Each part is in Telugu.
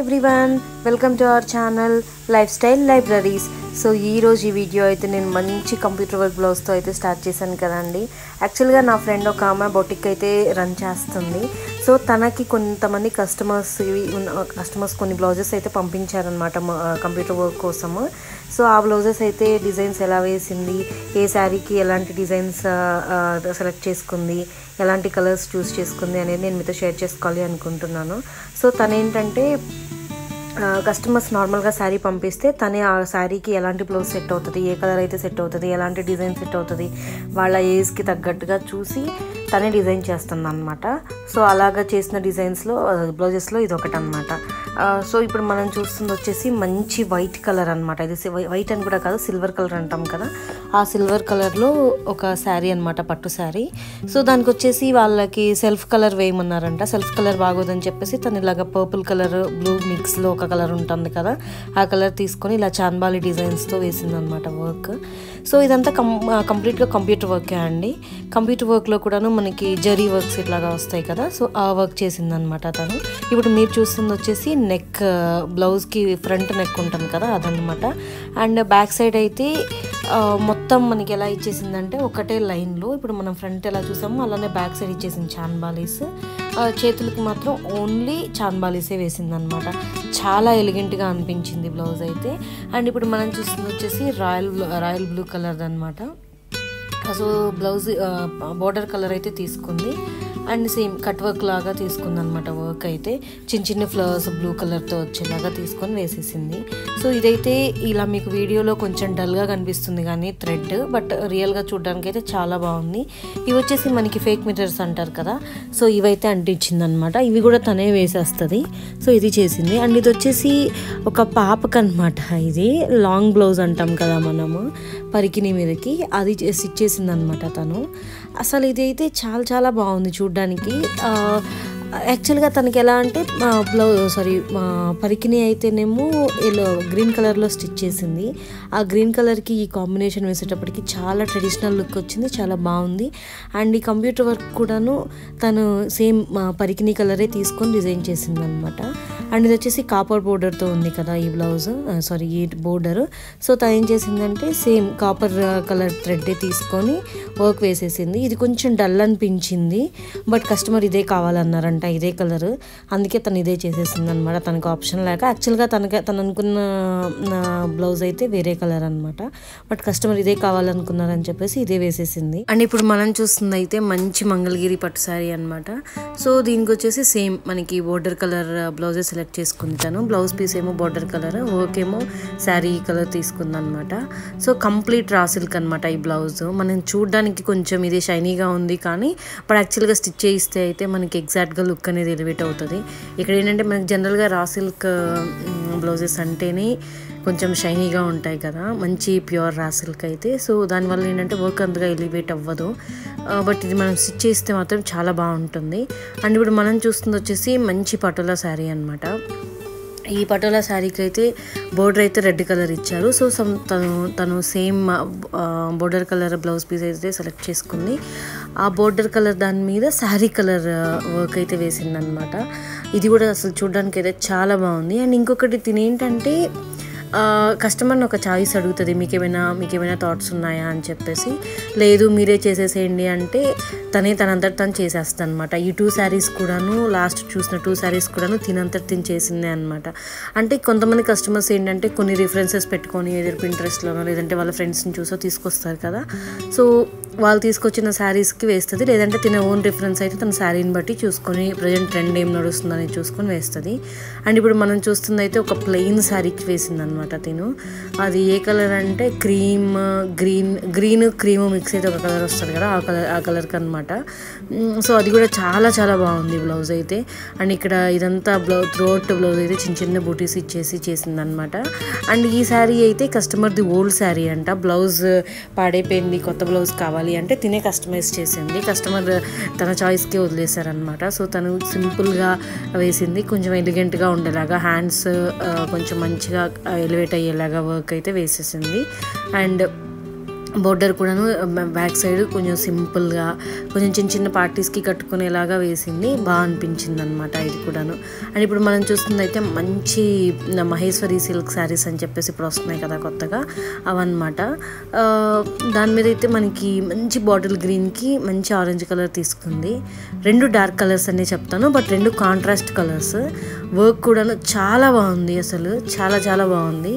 Everyone welcome to our channel life style libraries. So ఈరోజు ఈ వీడియో అయితే నేను మంచి కంప్యూటర్ వర్క్ బ్లౌజ్తో అయితే స్టార్ట్ చేశాను కదండి. యాక్చువల్గా నా ఫ్రెండ్ ఒక ఆమె బొటిక్ అయితే రన్ చేస్తుంది. సో తనకి కొంతమంది కస్టమర్స్ కొన్ని బ్లౌజెస్ అయితే పంపించారనమాట కంప్యూటర్ వర్క్ కోసము. సో ఆ బ్లౌజెస్ అయితే డిజైన్స్ ఎలా వేసింది, ఏ శారీకి ఎలాంటి డిజైన్స్ సెలెక్ట్ చేసుకుంది, ఎలాంటి కలర్స్ చూస్ చేసుకుంది అనేది నేను మీతో షేర్ చేసుకోవాలి అనుకుంటున్నాను. సో తనేంటంటే కస్టమర్స్ నార్మల్గా శారీ పంపిస్తే తనే ఆ శారీకి ఎలాంటి బ్లౌజ్ సెట్ అవుతుంది, ఏ కలర్ అయితే సెట్ అవుతుంది, ఎలాంటి డిజైన్ సెట్ అవుతుంది, వాళ్ళ ఏజ్కి తగ్గట్టుగా చూసి తనే డిజైన్ చేస్తుంది అనమాట. సో అలాగా చేసిన డిజైన్స్లో బ్లౌజెస్లో ఇది ఒకటి అనమాట. సో ఇప్పుడు మనం చూస్తుంది వచ్చేసి మంచి వైట్ కలర్ అనమాట. ఇది వైట్ అని కూడా కాదు, సిల్వర్ కలర్ అంటాం కదా, ఆ సిల్వర్ కలర్లో ఒక శారీ అనమాట, పట్టు శారీ. సో దానికి వచ్చేసి వాళ్ళకి సెల్ఫ్ కలర్ వేయమన్నారంట. సెల్ఫ్ కలర్ బాగోదని చెప్పేసి తను ఇలాగ పర్పుల్ కలర్ బ్లూ మిక్స్లో ఒక కలర్ ఉంటుంది కదా, ఆ కలర్ తీసుకొని ఇలా చాన్బాలి డిజైన్స్తో వేసిందనమాట వర్క్. సో ఇదంతా కంప్లీట్గా కంప్యూటర్ వర్కే అండి. కంప్యూటర్ వర్క్లో కూడాను మనకి జరీ వర్క్స్ ఇట్లాగా వస్తాయి కదా, సో ఆ వర్క్ చేసిందనమాట తను. ఇప్పుడు మీరు చూస్తుంది వచ్చేసి నెక్, బ్లౌజ్కి ఫ్రంట్ నెక్ ఉంటుంది కదా అదనమాట. అండ్ బ్యాక్ సైడ్ అయితే మొత్తం మనకి ఎలా ఇచ్చేసిందంటే ఒకటే లైన్లో, ఇప్పుడు మనం ఫ్రంట్ ఎలా చూసామో అలానే బ్యాక్ సైడ్ ఇచ్చేసింది చాన్బాలీస్. చేతులకు మాత్రం ఓన్లీ చాన్బాలీసే వేసిందనమాట. చాలా ఎలిగెంట్గా అనిపించింది బ్లౌజ్ అయితే. అండ్ ఇప్పుడు మనం చూస్తుంది వచ్చేసి రాయల్ బ్లూ కలర్ అనమాట. సో బ్లౌజ్ బోర్డర్ కలర్ అయితే తీసుకుంది అండ్ సేమ్ కట్ వర్క్ లాగా తీసుకుంది అనమాట. వర్క్ అయితే చిన్న చిన్న ఫ్లవర్స్ బ్లూ కలర్తో వచ్చేలాగా తీసుకొని వేసేసింది. సో ఇదైతే ఇలా మీకు వీడియోలో కొంచెం డల్గా కనిపిస్తుంది కానీ థ్రెడ్, బట్ రియల్గా చూడడానికి అయితే చాలా బాగుంది. ఇవి వచ్చేసి మనకి ఫేక్ మిర్రర్స్ అంటారు కదా, సో ఇవైతే అంటించింది అనమాట. ఇవి కూడా తనే వేసేస్తుంది. సో ఇది చేసింది. అండ్ ఇది వచ్చేసి ఒక పాపకు అనమాట. ఇది లాంగ్ బ్లౌజ్ అంటాం కదా మనము పరికిని మీదకి, అది స్టిచ్ చేసింది అనమాట తను. అసలు ఇదైతే చాలా చాలా బాగుంది చూడ్డానికి. యాక్చువల్గా తనకి ఎలా అంటే పరికిని అయితేనేమో ఇలా గ్రీన్ కలర్లో స్టిచ్ చేసింది. ఆ గ్రీన్ కలర్కి ఈ కాంబినేషన్ వేసేటప్పటికి చాలా ట్రెడిషనల్ లుక్ వచ్చింది, చాలా బాగుంది. అండ్ ఈ కంప్యూటర్ వర్క్ కూడాను తను సేమ్ పరికిని కలరే తీసుకొని డిజైన్ చేసింది అనమాట. అండ్ ఇది వచ్చేసి కాపర్ బోర్డర్తో ఉంది కదా ఈ బ్లౌజ్, ఈ బోర్డర్. సో తను ఏం చేసిందంటే సేమ్ కాపర్ కలర్ థ్రెడ్డే తీసుకొని వర్క్ వేసేసింది. ఇది కొంచెం డల్ అనిపించింది, బట్ కస్టమర్ ఇదే కావాలన్నారంట, ఇదే కలర్, అందుకే తను ఇదే చేసేసింది అనమాట. తనకు ఆప్షన్ లేక. యాక్చువల్గా తను అనుకున్న బ్లౌజ్ అయితే వేరే కలర్ అనమాట, బట్ కస్టమర్ ఇదే కావాలనుకున్నారని చెప్పేసి ఇదే వేసేసింది. అండ్ ఇప్పుడు మనం చూస్తుంది అయితే మంచి మంగళగిరి పట్టు శారీ అనమాట. సో దీనికి వచ్చేసి సేమ్ మనకి బోర్డర్ కలర్ బ్లౌజెస్ సెలెక్ట్ చేసుకుంది తను. బ్లౌజ్ పీస్ ఏమో బోర్డర్ కలర్, వర్క్ ఏమో శారీ కలర్ తీసుకుంది అనమాట. సో కంప్లీట్ రా సిల్క్ అనమాట ఈ బ్లౌజ్. మనం చూడడానికి కొంచెం ఇది షైనీగా ఉంది కానీ బట్ యాక్చువల్గా స్టిచ్ చేయిస్తే అయితే మనకి ఎగ్జాక్ట్గా లుక్ అనేది ఎలివేట్ అవుతుంది. ఇక్కడ ఏంటంటే మనకి జనరల్గా రా సిల్క్ బ్లౌజెస్ అంటేనే కొంచెం షైనీగా ఉంటాయి కదా, మంచి ప్యూర్ రా సిల్క్ అయితే. సో దానివల్ల ఏంటంటే వర్క్ అంతగా ఎలివేట్ అవ్వదు, బట్ ఇది మనం స్టిచ్ చేస్తే మాత్రం చాలా బాగుంటుంది. అండ్ ఇప్పుడు మనం చూస్తుంది వచ్చేసి మంచి పటోలా శారీ అనమాట. ఈ పటోలా శారీకి అయితే బోర్డర్ అయితే రెడ్ కలర్ ఇచ్చారు. సో తను same border colour blouse piece అయితే సెలెక్ట్ చేసుకుంది. ఆ బోర్డర్ కలర్ దాని మీద శారీ కలర్ వర్క్ అయితే వేసిందనమాట. ఇది కూడా అసలు చూడడానికి అయితే చాలా బాగుంది. అండ్ ఇంకొకటి తినేంటంటే కస్టమర్ని ఒక చాయిస్ అడుగుతుంది, మీకేమైనా థాట్స్ ఉన్నాయా అని చెప్పేసి. లేదు మీరే చేసేసేయండి అంటే తనంతట తను చేసేస్తాను అనమాట. ఈ 2 శారీస్ కూడాను, లాస్ట్ చూసిన 2 శారీస్ కూడాను తినంతట తిని చేసిందే అనమాట. అంటే కొంతమంది కస్టమర్స్ ఏంటంటే కొన్ని రిఫరెన్సెస్ పెట్టుకొని ఏదో పింట్రెస్ట్లోనో లేదంటే వాళ్ళ ఫ్రెండ్స్ని చూసో తీసుకొస్తారు కదా, సో వాళ్ళు తీసుకొచ్చిన శారీస్కి వేస్తుంది. లేదంటే తిన ఓన్ రిఫరెన్స్ అయితే తన శారీని బట్టి చూసుకొని ప్రజెంట్ ట్రెండ్ ఏం నడుస్తుందని చూసుకొని వేస్తుంది. అండ్ ఇప్పుడు మనం చూస్తుంది అయితే ఒక ప్లెయిన్ శారీకి వేసింది అనమాట తిను. అది ఏ కలర్ అంటే గ్రీన్ క్రీమ్ మిక్స్ అయితే ఒక కలర్ వస్తుంది కదా, ఆ కలర్కి అనమాట. సో అది కూడా చాలా చాలా బాగుంది బ్లౌజ్ అయితే. అండ్ ఇక్కడ ఇదంతా త్రోట్ బ్లౌజ్ అయితే చిన్న చిన్న బూటీస్ ఇచ్చేసి చేసిందనమాట. అండ్ ఈ శారీ అయితే కస్టమర్ది ఓల్డ్ శారీ అంట. బ్లౌజ్ పాడైపోయింది, కొత్త బ్లౌజ్ కావాలి అంటే తినే కస్టమైజ్ చేసింది. కస్టమర్ తన చాయిస్కి వదిలేశారనమాట. సో తను సింపుల్గా వేసింది, కొంచెం ఎలిగెంట్గా ఉండేలాగా, హ్యాండ్స్ కొంచెం మంచిగా ఎలివేట్ అయ్యేలాగా వర్క్ అయితే వేసేసింది. అండ్ బోర్డర్ కూడాను బ్యాక్ సైడ్ కొంచెం సింపుల్గా కొంచెం చిన్న చిన్న పార్టీస్కి కట్టుకునేలాగా వేసింది, బాగా అనిపించింది అనమాట ఇది కూడాను. అండ్ ఇప్పుడు మనం చూస్తుంది అయితే మంచి మహేశ్వరి సిల్క్ శారీస్ అని చెప్పేసి ఇప్పుడు వస్తున్నాయి కదా కొత్తగా, అవన్నమాట. దాని మీద అయితే మనకి మంచి బాటిల్ గ్రీన్కి మంచి ఆరెంజ్ కలర్ తీసుకుంది. 2 డార్క్ కలర్స్ అనే చెప్తాను, బట్ 2 కాంట్రాస్ట్ కలర్స్. వర్క్ కూడాను చాలా బాగుంది, అసలు చాలా చాలా బాగుంది.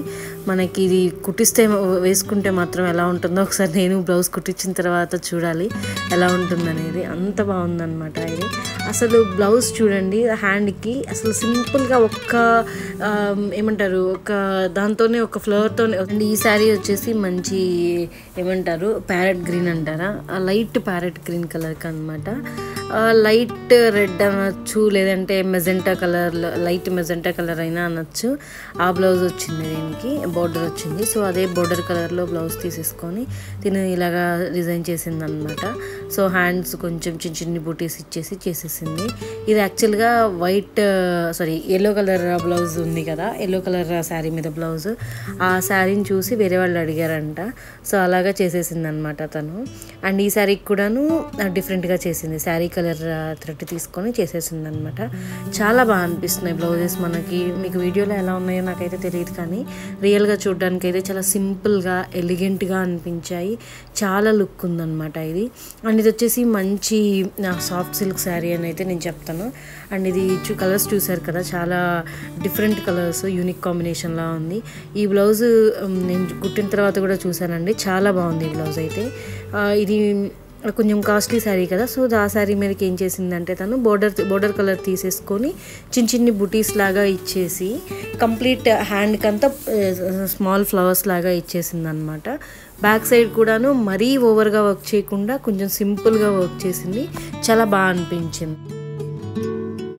మనకి ఇది కుట్టిస్తే వేసుకుంటే మాత్రం ఎలా ఉంటుందో ఒకసారి నేను బ్లౌజ్ కుట్టించిన తర్వాత చూడాలి ఎలా ఉంటుందనేది. అంత బాగుందన్నమాట ఇది. అసలు బ్లౌజ్ చూడండి, హ్యాండ్కి అసలు సింపుల్గా ఏమంటారు ఒక దాంతోనే ఒక ఫ్లవర్తోనే. అండ్ ఈ శారీ వచ్చేసి మంచి ఏమంటారు ప్యారెట్ గ్రీన్ అంటారా, లైట్ ప్యారెట్ గ్రీన్ కలర్కి అనమాట. లైట్ రెడ్ అనొచ్చు, లేదంటే magenta colour, light magenta colour అయినా అనొచ్చు. ఆ బ్లౌజ్ వచ్చింది, దీనికి బోర్డర్ వచ్చింది. సో అదే బోర్డర్ కలర్లో బ్లౌజ్ తీసేసుకొని తిని ఇలాగా డిజైన్ చేసింది అనమాట. సో హ్యాండ్స్ కొంచెం చిన్న చిన్ని బూటీస్ ఇచ్చేసి చేసేసింది. ఇది యాక్చువల్గా ఎల్లో కలర్ బ్లౌజ్ ఉంది కదా, ఎల్లో కలర్ శారీ మీద బ్లౌజ్, ఆ శారీని చూసి వేరే వాళ్ళు అడిగారంట. సో అలాగా చేసేసింది అనమాట తను. అండ్ ఈ శారీకి కూడాను డిఫరెంట్గా చేసింది, శారీ కలర్ థ్రెడ్ తీసుకొని చేసేసింది అనమాట. చాలా బాగా అనిపిస్తున్నాయి బ్లౌజెస్ మనకి. మీకు వీడియోలో ఎలా ఉన్నాయో నాకైతే తెలియదు, కానీ రియల్గా చూడడానికి అయితే చాలా సింపుల్గా ఎలిగెంట్గా అనిపించాయి. చాలా లుక్ ఉందన్నమాట ఇది. అండ్ ఇది వచ్చేసి మంచి సాఫ్ట్ సిల్క్ శారీ అని అయితే నేను చెప్తాను. అండ్ ఇది కలర్స్ చూసారు కదా, చాలా డిఫరెంట్ కలర్స్, యూనిక్ కాంబినేషన్లా ఉంది. ఈ బ్లౌజ్ నేను కుట్టిన తర్వాత కూడా చూసానండి, చాలా బాగుంది ఈ బ్లౌజ్ అయితే. ఇది కొంచెం కాస్ట్లీ శారీ కదా, సో ఆ శారీ మీదకి ఏం చేసిందంటే తను బోర్డర్ కలర్ తీసేసుకొని చిన్న చిన్ని బుటీస్ లాగా ఇచ్చేసి కంప్లీట్ హ్యాండ్కి అంతా స్మాల్ ఫ్లవర్స్ లాగా ఇచ్చేసింది అనమాట. బ్యాక్ సైడ్ కూడాను మరీ ఓవర్గా వర్క్ చేయకుండా కొంచెం సింపుల్గా వర్క్ చేసింది, చాలా బాగా అనిపించింది.